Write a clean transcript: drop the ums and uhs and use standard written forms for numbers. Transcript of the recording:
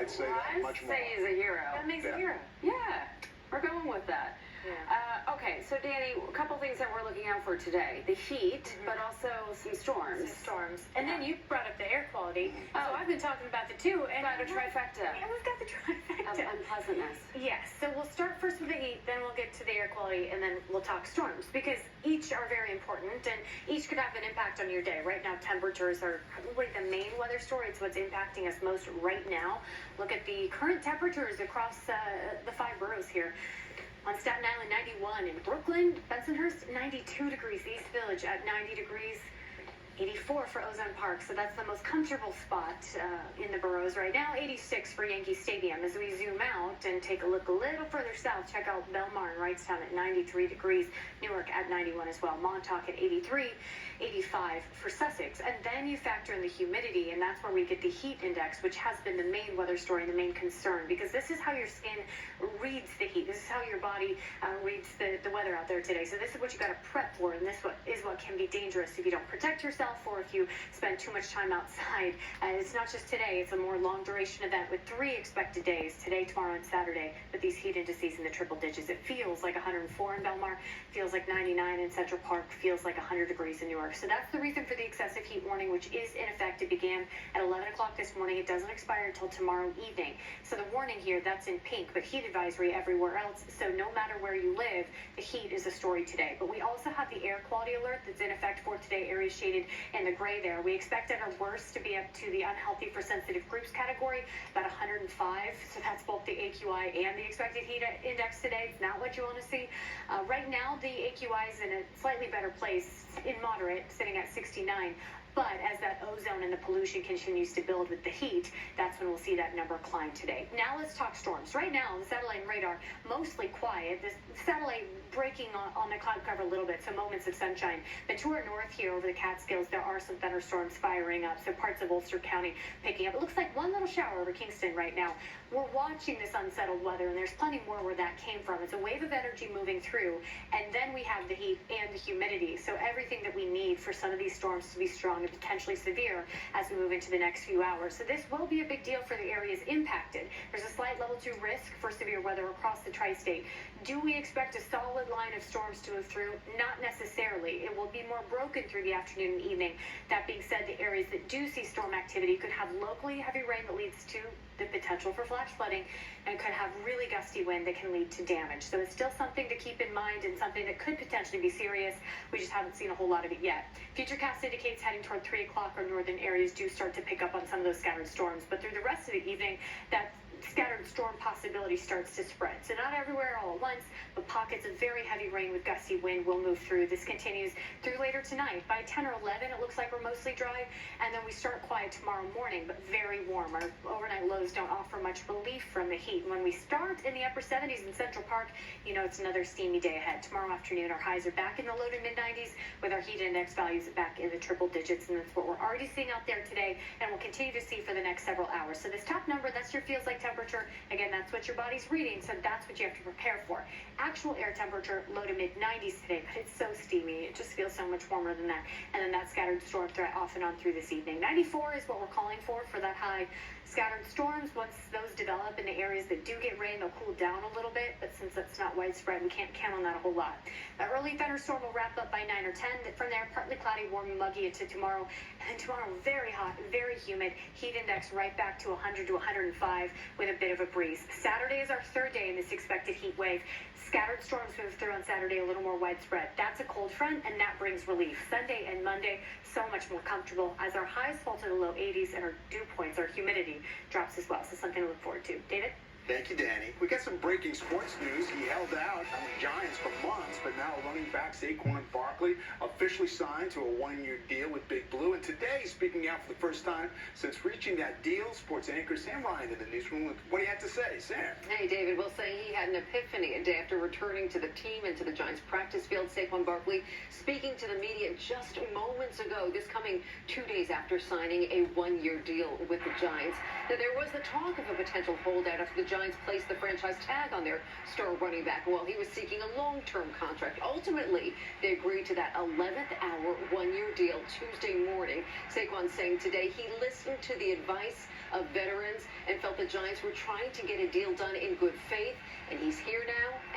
I'd say that much more. I'd say he's a hero. That makes a hero. Yeah, we're going with that. Yeah. Okay, so Dani, a couple things that we're looking out for today. The heat, but also some storms. And then you brought up the air quality. So I've been talking about the two. And Got a trifecta. And we've got the trifecta. Of unpleasantness. Yes, so we'll start first with the heat, then we'll get to the air quality, and then we'll talk storms, because each are very important, and each could have an impact on your day. Right now, temperatures are probably the main weather story. It's what's impacting us most right now. Look at the current temperatures across the 5 boroughs here. On Staten Island, 91. In Brooklyn, Bensonhurst, 92 degrees. East Village at 90 degrees. 84 for Ozone Park, so that's the most comfortable spot in the boroughs right now. 86 for Yankee Stadium. As we zoom out and take a look a little further south, check out Belmar and Wrightstown at 93 degrees. Newark at 91 as well. Montauk at 83. 85 for Sussex. And then you factor in the humidity, and that's where we get the heat index, which has been the main weather story and the main concern, because this is how your skin reads the heat. This is how your body reads the weather out there today. So this is what you got to prep for, and this is what can be dangerous if you don't protect yourself or if you spend too much time outside. It's not just today, it's a more long duration event with 3 expected days, today, tomorrow, and Saturday, with these heat indices in the triple digits. It feels like 104 in Belmar, feels like 99 in Central Park, feels like 100 degrees in Newark. So that's the reason for the excessive heat warning, which is in effect. It began at 11 o'clock this morning. It doesn't expire until tomorrow evening. So the warning here, that's in pink, but heat advisory everywhere else. So no matter where you live, the heat is a story today. But we also have the air quality alert that's in effect for today, areas shaded in the gray there. We expect at our worst to be up to the unhealthy for sensitive groups category, about 105. So that's both the AQI and the expected heat index today. It's not what you want to see. Right now, the AQI is in a slightly better place, in moderate, sitting at 69. But as that ozone and the pollution continues to build with the heat, that's when we'll see that number climb today. Now let's talk storms. Right now, the satellite and radar, mostly quiet. The satellite breaking on the cloud cover a little bit, so moments of sunshine. But to our north here over the Catskills, there are some thunderstorms firing up, so parts of Ulster County picking up. It looks like one little shower over Kingston right now. We're watching this unsettled weather, and there's plenty more where that came from. It's a wave of energy moving through, and then we have the heat and the humidity. So everything that we need for some of these storms to be strong and potentially severe as we move into the next few hours. So this will be a big deal for the areas impacted. There's a slight level 2 risk for severe weather across the tri-state. Do we expect a solid line of storms to move through? Not necessarily. It will be more broken through the afternoon and evening. That being said, the areas that do see storm activity could have locally heavy rain that leads to the potential for flash flooding, and could have really gusty wind that can lead to damage. So it's still something to keep in mind, and something that could potentially be serious. We just haven't seen a whole lot of it yet. Futurecast indicates heading toward 3 o'clock, our northern areas do start to pick up on some of those scattered storms, but through the rest of the evening, that scattered storm possibility starts to spread. So not everywhere all at once, but pockets of very heavy rain with gusty wind will move through. This continues through later tonight. By 10 or 11, it looks like we're mostly dry, and then we start quiet tomorrow morning, but very warm. Our overnight lows don't offer much relief from the heat. When we start in the upper 70s in Central Park, you know it's another steamy day ahead. Tomorrow afternoon, our highs are back in the low to mid-90s, with our heat index values back in the triple digits, and that's what we're already seeing out there today, and we'll continue to see for the next several hours. So this top number, that's your feels like temperature. Again, that's what your body's reading, so that's what you have to prepare for. Actual air temperature, low to mid-90s today, but it's so steamy. It just feels so much warmer than that. And then that scattered storm threat off and on through this evening. 94 is what we're calling for that high. Scattered storms, once those develop in the areas that do get rain, they'll cool down a little bit, but since that's not widespread, we can't count on that a whole lot. The early thunderstorm will wrap up by 9 or 10. From there, partly cloudy, warm and muggy into tomorrow. And then tomorrow, very hot, very humid. Heat index right back to 100 to 105 with a bit of a breeze. Saturday is our 3rd day in this expected heat wave. Scattered storms move through on Saturday, a little more widespread. That's a cold front, and that brings relief. Sunday and Monday, so much more comfortable, as our highs fall to the low 80s and our dew points, our humidity, drops as well. So something to look forward to. David? Thank you, Dani. We got some breaking sports news. He held out on the Giants for months, but now running back Saquon Barkley officially signed to a 1-year deal with Big Blue. And today, speaking out for the first time since reaching that deal, sports anchor Sam Ryan in the newsroom. What do you have to say, Sam? Hey, David. We'll say he had an epiphany a day after returning to the team and to the Giants practice field. Saquon Barkley speaking to the media just moments ago, this coming 2 days after signing a 1-year deal with the Giants. Now, there was the talk of a potential holdout after the Giants placed the franchise tag on their star running back while he was seeking a long-term contract. Ultimately, they agreed to that 11th hour 1-year deal Tuesday morning. Saquon saying today he listened to the advice of veterans and felt the Giants were trying to get a deal done in good faith. And he's here now